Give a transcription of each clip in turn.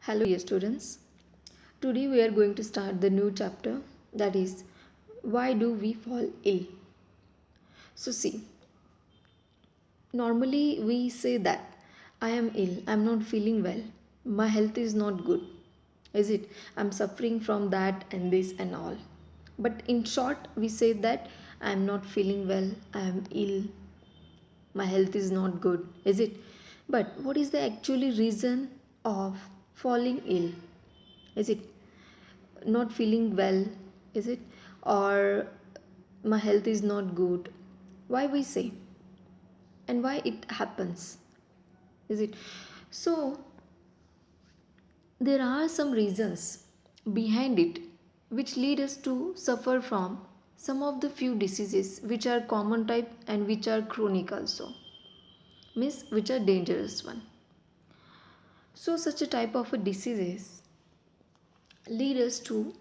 Hello, dear students. Today we are going to start the new chapter, that is, why do we fall ill? So, see, normally we say that I am ill, I'm not feeling well, my health is not good. Is it? I'm suffering from that and this and all. But in short, we say that I am not feeling well, I am ill, my health is not good. Is it? But what is the actually reason of falling ill? Is it not feeling well? Is it? Or my health is not good? Why we say? And why it happens? Is it? So there are some reasons behind it which lead us to suffer from some of the few diseases which are common type and which are chronic also, means which are dangerous one. So such a type of a diseases lead us to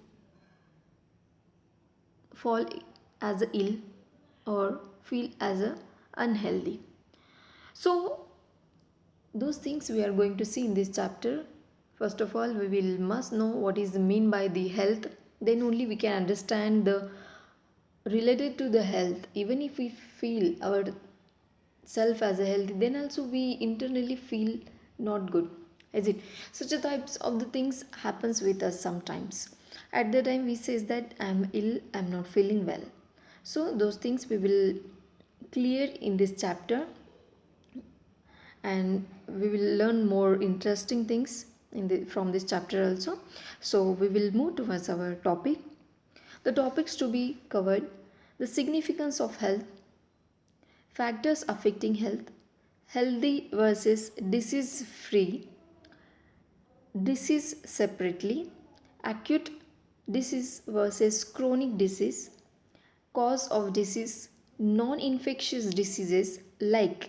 fall as a ill or feel as a unhealthy. So those things we are going to see in this chapter. First of all, we will must know what is mean by the health, then only we can understand the related to the health. Even if we feel our self as a healthy, then also we internally feel not good. Is it? Such a types of the things happens with us sometimes. At the time we says that I'm ill, I'm not feeling well. So those things we will clear in this chapter, and we will learn more interesting things from this chapter also. So we will move towards our topic. The topics to be covered: the significance of health, factors affecting health, healthy versus disease free, disease separately, acute disease versus chronic disease, cause of disease, non-infectious diseases like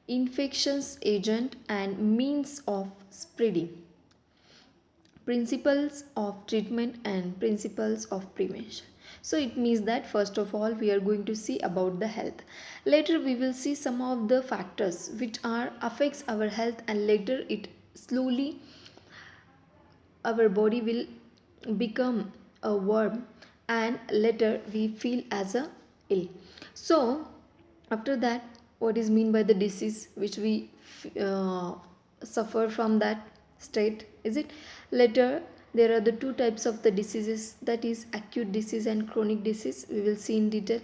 infections agent and means of spreading, principles of treatment and principles of prevention. So it means that first of all we are going to see about the health. Later we will see some of the factors which are affects our health, and later it slowly our body will become a worm, and later we feel as a ill. So after that, what is mean by the disease which we uh, suffer from that state? Is it? Later there are the two types of the diseases, that is acute disease and chronic disease. We will see in detail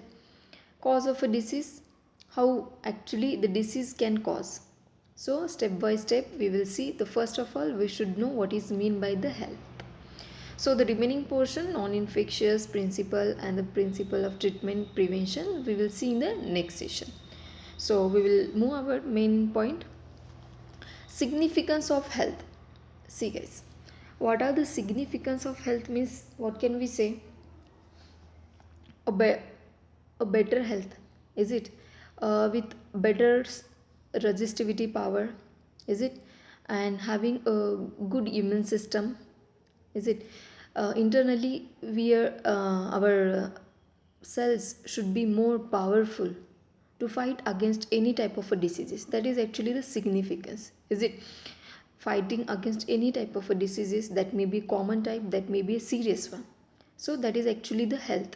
cause of a disease, how actually the disease can cause. So step by step we will see. The first of all we should know what is mean by the health. So the remaining portion, non-infectious principle and the principle of treatment prevention, we will see in the next session. So we will move our main point, significance of health. See guys, what are the significance of health means? What can we say? A, a better health. Is it? With better resistivity power. Is it? And having a good immune system. Is it? Internally we are our cells should be more powerful to fight against any type of a diseases. That is actually the significance. Is it? Fighting against any type of a diseases, that may be common type, that may be a serious one. So that is actually the health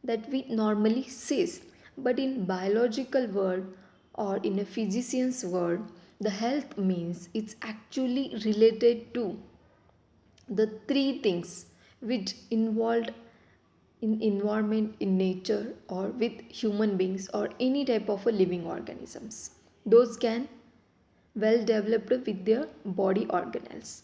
that we normally says. But in biological world or in a physician's world, the health means it's actually related to the three things which involved in environment, in nature, or with human beings or any type of a living organisms. Those can well developed with their body organelles.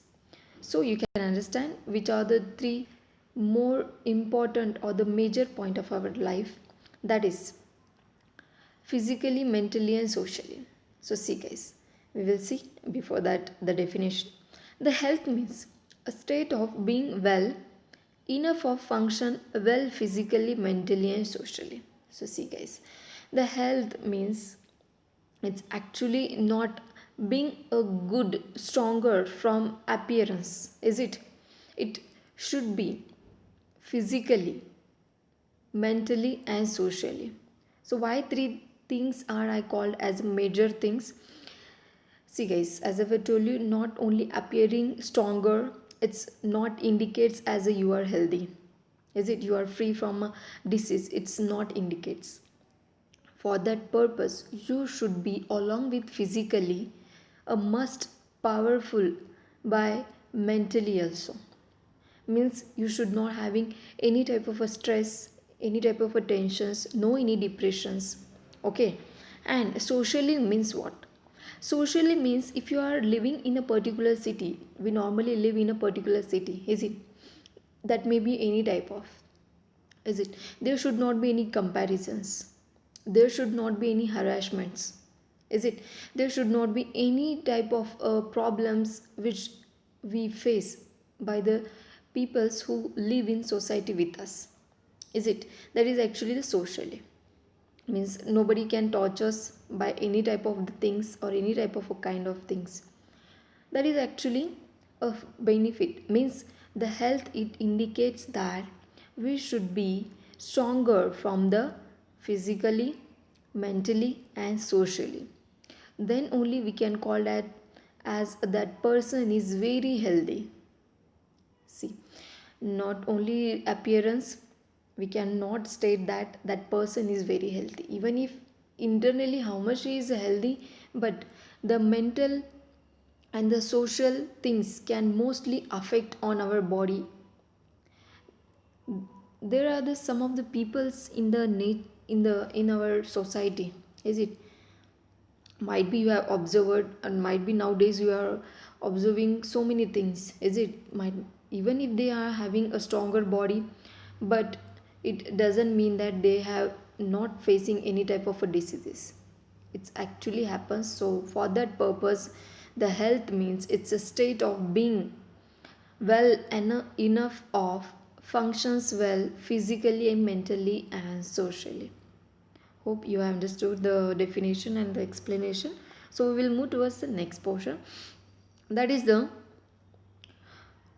So you can understand which are the three more important or the major point of our life, that is physically, mentally and socially. So see guys, we will see before that the definition. The health means a state of being well enough of function well physically, mentally and socially. So see guys, the health means it's actually not being a good stronger from appearance. Is it? It should be physically, mentally and socially. So why three things are I called as major things? See guys, as I've told you, not only appearing stronger, it's not indicates as a you are healthy. Is it you are free from a disease? It's not indicates. For that purpose, you should be along with physically a must powerful by mentally also. Means you should not having any type of a stress, any type of a tensions, no any depressions. Okay. And socially means what? Socially means if you are living in a particular city, we normally live in a particular city, is it? That may be any type of, is it? There should not be any comparisons, there should not be any harassments, is it? There should not be any type of problems which we face by the peoples who live in society with us, is it? That is actually the socially. Means nobody can touch us by any type of the things or any type of a kind of things. That is actually a benefit. Means the health, it indicates that we should be stronger from the physically, mentally and socially. Then only we can call that as that person is very healthy. See, not only appearance, we cannot state that that person is very healthy even if internally how much he is healthy, but the mental and the social things can mostly affect on our body. There are the some of the peoples in the in our society, is it? Might be you have observed, and might be nowadays you are observing so many things, is it? Might even if they are having a stronger body, but it doesn't mean that they have not facing any type of a diseases. It's actually happens. So for that purpose, the health means it's a state of being well enough of functions well physically and mentally and socially. Hope you have understood the definition and the explanation. So we will move towards the next portion, that is the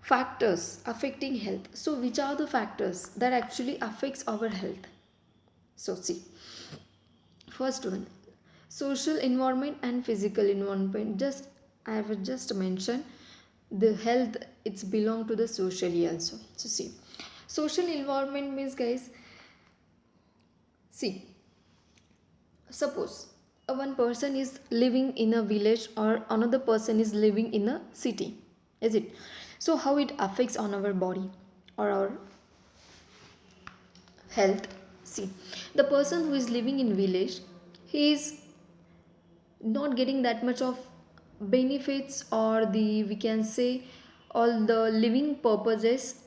factors affecting health. So which are the factors that actually affects our health? So see, first one, social environment and physical environment. Just I have just mentioned the health, it's belong to the socially also. So see, social environment means guys, see, suppose one person is living in a village or another person is living in a city, is it? So how it affects on our body or our health? See, the person who is living in village, he is not getting that much of benefits or the, we can say, all the living purposes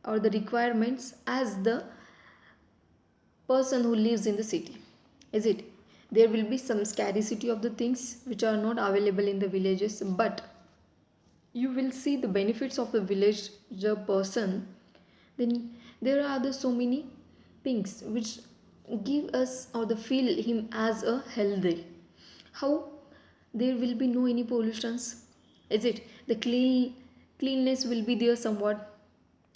or the requirements as the person who lives in the city, is it? There will be some scarcity of the things which are not available in the villages, but you will see the benefits of the villager person. Then there are the so many things which give us or the feel him as a healthy. How? There will be no any pollutions, is it? The cleanness will be there somewhat.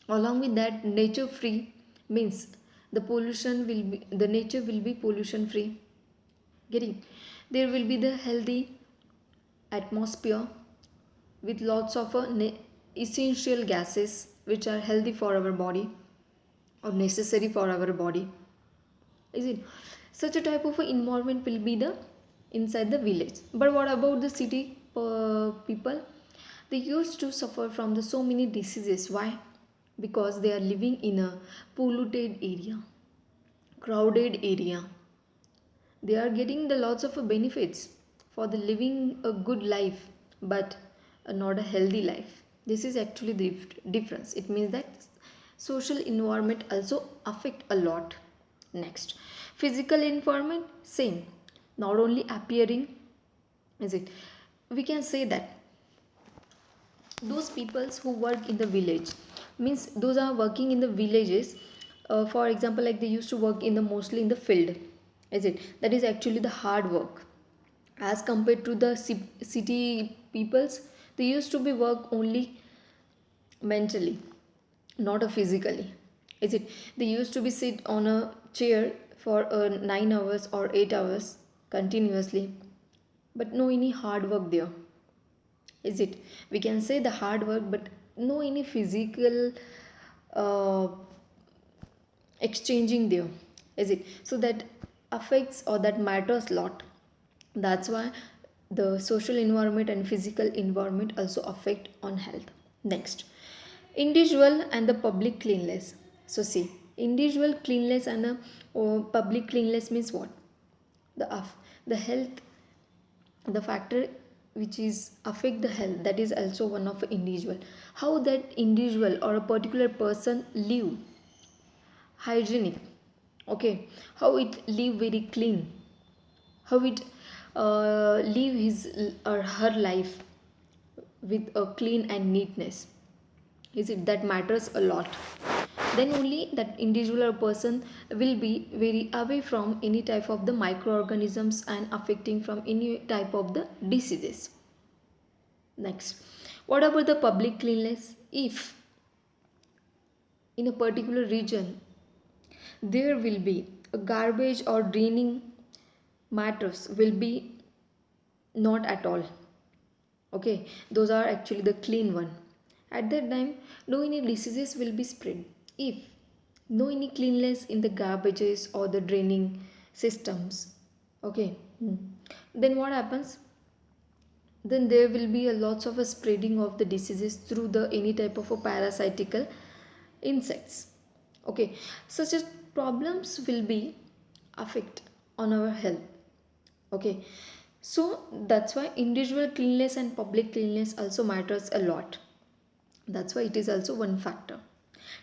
Along with that, nature free means the pollution will be, the nature will be pollution free. Getting? There will be the healthy atmosphere with lots of essential gases which are healthy for our body or necessary for our body, is it? Such a type of environment will be the inside the village. But what about the city people? They used to suffer from the so many diseases. Why? Because they are living in a polluted area, crowded area. They are getting the lots of benefits for the living a good life, but not a healthy life. This is actually the difference. It means that social environment also affect a lot. Next, physical environment, same. Not only appearing, is it? We can say that those peoples who work in the village, means those are working in the villages, for example, like they used to work in the mostly in the field, is it? That is actually the hard work. As compared to the city peoples, they used to be work only mentally, not a physically, is it? They used to be sit on a chair for 9 hours or 8 hours continuously, but no any hard work there, is it? We can say the hard work, but no any physical uh, exchanging there, is it? So that affects or that matters a lot. That's why the social environment and physical environment also affect on health. Next, individual and the public cleanliness. So see, individual cleanliness and the public cleanliness means what? The health, the factor which is affect the health, that is also one of individual. How that individual or a particular person live hygienic, okay, how it live very clean, how it live his or her life with a clean and neatness, is it? That matters a lot. Then only that individual or person will be very away from any type of the microorganisms and affecting from any type of the diseases. Next, what about the public cleanliness? If in a particular region there will be a garbage or draining matters will be not at all, okay, those are actually the clean one, at that time no any diseases will be spread. If no any cleanliness in the garbages or the draining systems, okay, then what happens? Then there will be a lots of a spreading of the diseases through the any type of a parasitical insects, okay, such as problems will be affect on our health, okay. So that's why individual cleanliness and public cleanliness also matters a lot. That's why it is also one factor.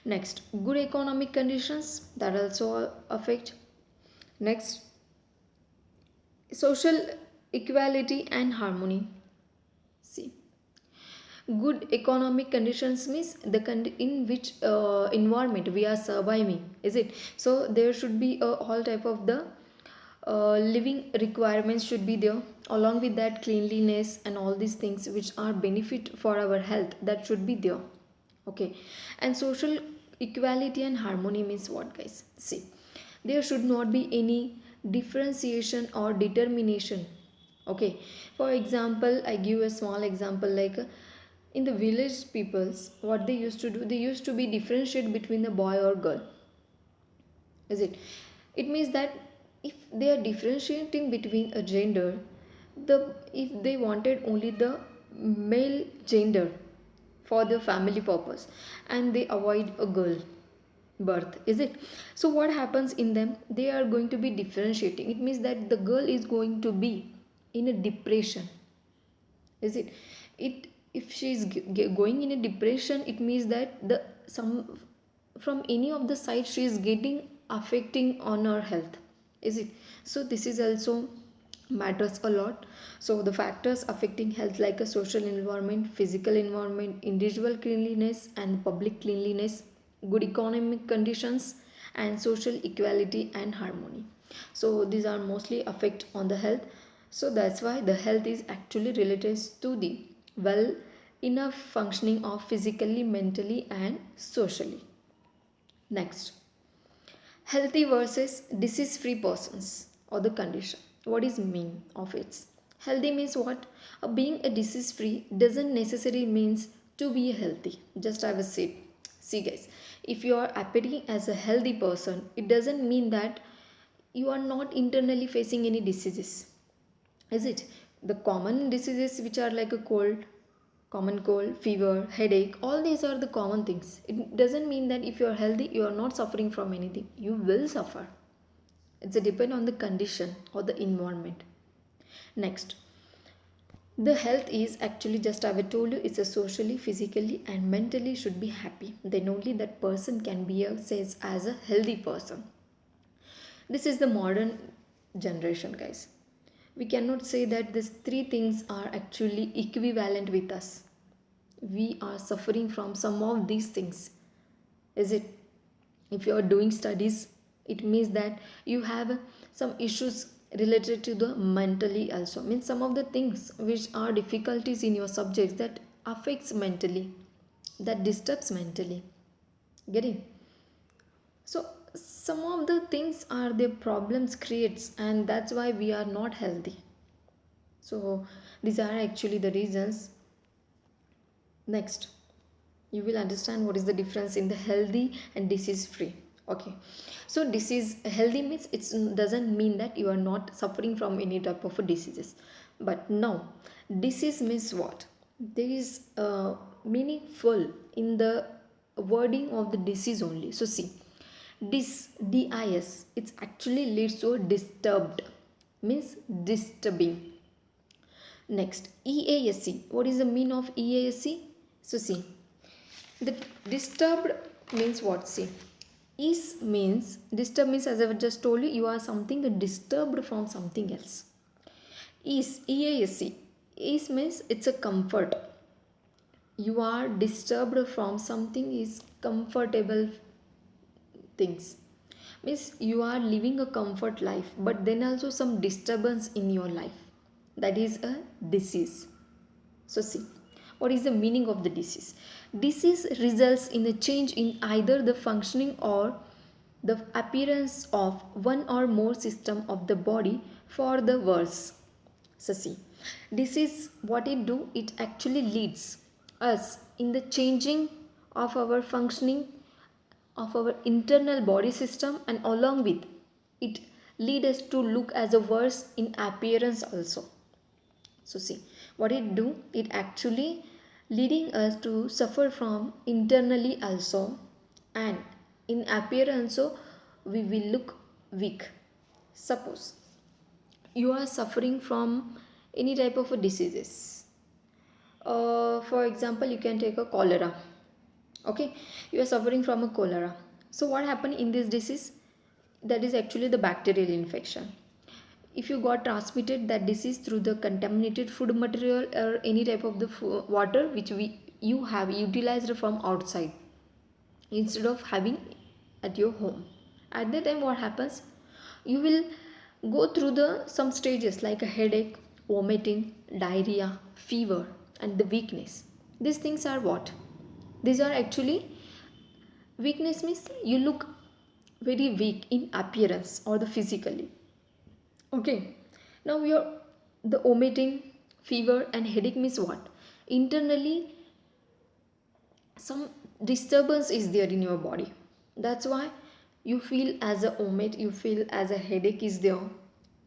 Next, good economic conditions, that also affect. Next, social equality and harmony. See, good economic conditions means the in which environment we are surviving, is it? So there should be all type of the living requirements should be there, along with that cleanliness and all these things which are benefit for our health, that should be there, okay. And social equality and harmony means what, guys? See, there should not be any differentiation or determination, okay. For example, I give a small example, like in the village peoples, what they used to do, they used to be differentiate between the boy or girl, is it? It means that if they are differentiating between a gender, the if they wanted only the male gender for the family purpose, and they avoid a girl birth, is it? So what happens in them, they are going to be differentiating, it means that the girl is going to be in a depression, is it? It if she is going in a depression, it means that the some from any of the sides she is getting affecting on her health, is it? So this is also matters a lot. So the factors affecting health, like a social environment, physical environment, individual cleanliness and public cleanliness, good economic conditions, and social equality and harmony. So these are mostly affect on the health. So that's why the health is actually related to the well enough functioning of physically, mentally and socially. Next, healthy versus disease free persons or the condition. What is mean of it? Healthy means what? Being a disease free doesn't necessarily means to be healthy. Just I was said. See guys, if you are appearing as a healthy person, it doesn't mean that you are not internally facing any diseases, is it? The common diseases which are like a cold, common cold, fever, headache, all these are the common things. It doesn't mean that if you are healthy you are not suffering from anything. You will suffer. It's a depend on the condition or the environment. Next, the health is actually, just I have told you, it's a socially, physically and mentally should be happy, then only that person can be a says as a healthy person. This is the modern generation, guys. We cannot say that these three things are actually equivalent with us. We are suffering from some of these things, is it? If you are doing studies, it means that you have some issues related to the mentally also, means some of the things which are difficulties in your subjects that affects mentally, that disturbs mentally, getting? So some of the things are the problems creates, and that's why we are not healthy. So these are actually the reasons. Next, you will understand what is the difference in the healthy and disease free. Okay, so disease healthy means it doesn't mean that you are not suffering from any type of diseases, but no, disease means what? There is meaningful in the wording of the disease only. So see, dis it actually leads to a disturbed, means disturbing. Next, EASC. What is the mean of EASC? So see, the disturbed means what? See, is means disturb means, as I just told you, you are something disturbed from something else. Is EASC. Is means it's a comfort. You are disturbed from something is comfortable things. Means you are living a comfort life, but then also some disturbance in your life. That is a disease. So see, what is the meaning of the disease? Disease results in a change in either the functioning or the appearance of one or more system of the body for the worse. So see, disease, what it do, it actually leads us in the changing of our functioning of our internal body system, and along with it lead us to look as a worse in appearance also. So see, what it do, it actually leading us to suffer from internally also, and in appearance so we will look weak. Suppose you are suffering from any type of a diseases. For example, you can take a cholera. Okay, you are suffering from a cholera. So what happened in this disease? That is actually the bacterial infection. If you got transmitted that disease through the contaminated food material or any type of the water which you have utilized from outside instead of having at your home, at that time what happens, you will go through the some stages like a headache, vomiting, diarrhea, fever, and the weakness. These things are what? These are actually weakness, means you look very weak in appearance or the physically. Okay, now your the vomiting, fever, and headache means what? Internally some disturbance is there in your body. That's why you feel as a vomit, you feel as a headache is there,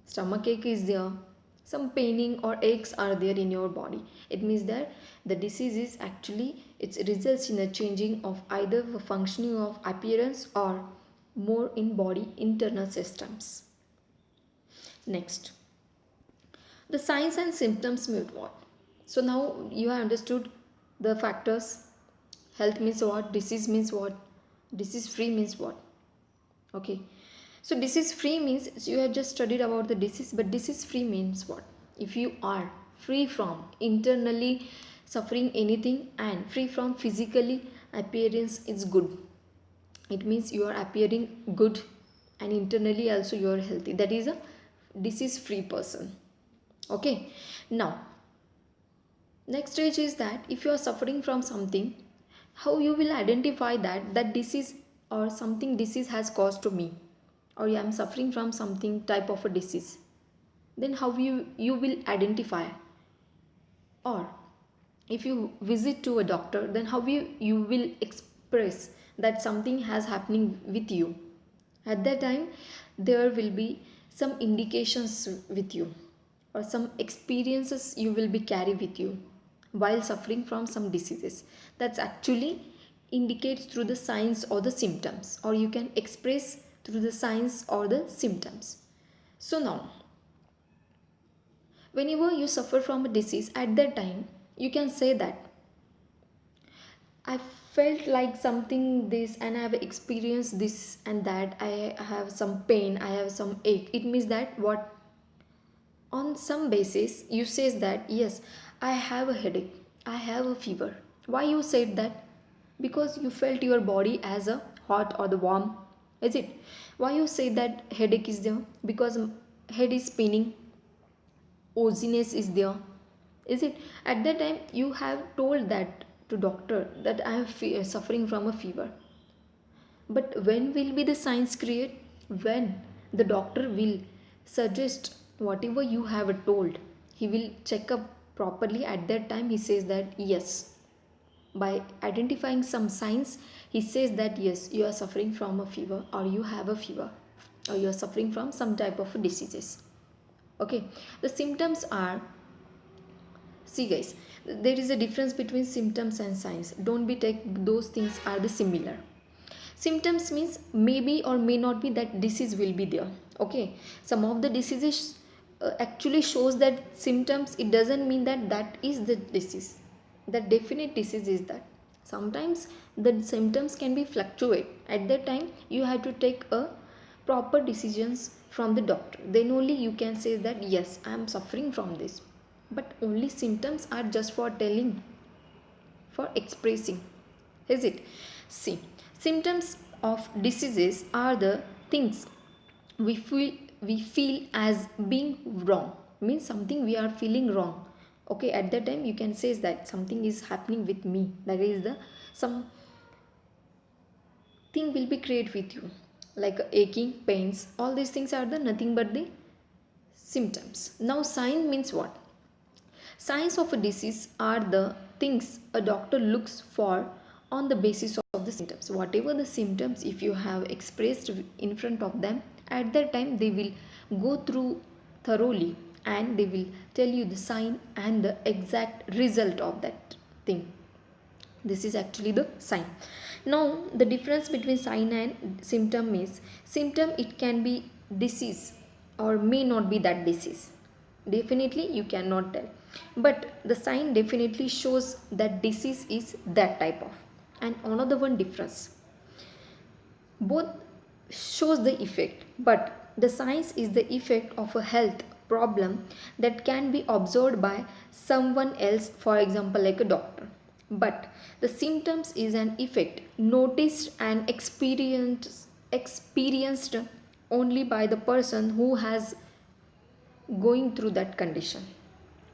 stomach ache is there, some paining or aches are there in your body. It means that the disease is actually, it results in a changing of either the functioning of appearance or more in body internal systems. Next, the signs and symptoms mean what? So now you have understood the factors. Health means what, disease means what, disease free means what. Okay, so disease free means you have just studied about the disease, but disease free means what? If you are free from internally suffering anything and free from physically appearance is good, it means you are appearing good and internally also you are healthy, that is a disease free person. Okay, now next stage is that if you are suffering from something, how you will identify that that disease or something disease has caused to me, or I am suffering from something type of a disease. Then how you will identify, or if you visit to a doctor, then how you will express that something has happening with you. At that time there will be some indications with you, or some experiences you will be carry with you while suffering from some diseases. That's actually indicates through the signs or the symptoms, or you can express through the signs or the symptoms. So now whenever you suffer from a disease, at that time you can say that I felt like something this, and I have experienced this and that, I have some pain, I have some ache. It means that what, on some basis you says that yes, I have a headache, I have a fever. Why you said that? Because you felt your body as a hot or the warm, is it? Why you say that headache is there? Because head is spinning, ooziness is there, is it? At that time you have told that to doctor that I am suffering from a fever. But when will be the signs create? When the doctor will suggest whatever you have told, he will check up properly. At that time he says that yes, by identifying some signs, he says that yes, you are suffering from a fever, or you have a fever, or you are suffering from some type of diseases. Okay, the symptoms are, see guys, there is a difference between symptoms and signs. Don't be take those things are the similar. Symptoms means maybe or may not be that disease will be there. Okay, some of the diseases actually shows that symptoms, it doesn't mean that that is the disease, the definite disease is that. Sometimes the symptoms can be fluctuate. At that time you have to take a proper decisions from the doctor, then only you can say that yes, I am suffering from this. But only symptoms are just for telling, for expressing, is it? See, symptoms of diseases are the things we feel as being wrong, means something we are feeling wrong. Okay, at that time you can say that something is happening with me, that is the some thing will be create with you, like aching, pains, all these things are the nothing but the symptoms. Now sign means what? Signs of a disease are the things a doctor looks for on the basis of the symptoms. Whatever the symptoms, if you have expressed in front of them, at that time they will go through thoroughly and they will tell you the sign and the exact result of that thing. This is actually the sign. Now the difference between sign and symptom is, symptom it can be disease or may not be that disease, definitely you cannot tell, but the sign definitely shows that disease is that type of. And another one difference, both shows the effect, but the signs is the effect of a health problem that can be observed by someone else, for example like a doctor. But the symptoms is an effect noticed and experienced only by the person who has going through that condition,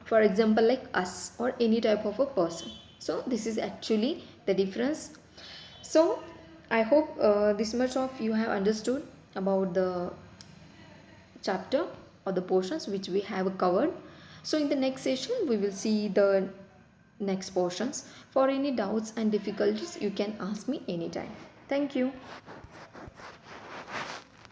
for example like us or any type of a person. So this is actually the difference. So I hope this much of you have understood about the chapter or the portions which we have covered. So in the next session we will see the next portions. For any doubts and difficulties you can ask me anytime. Thank you.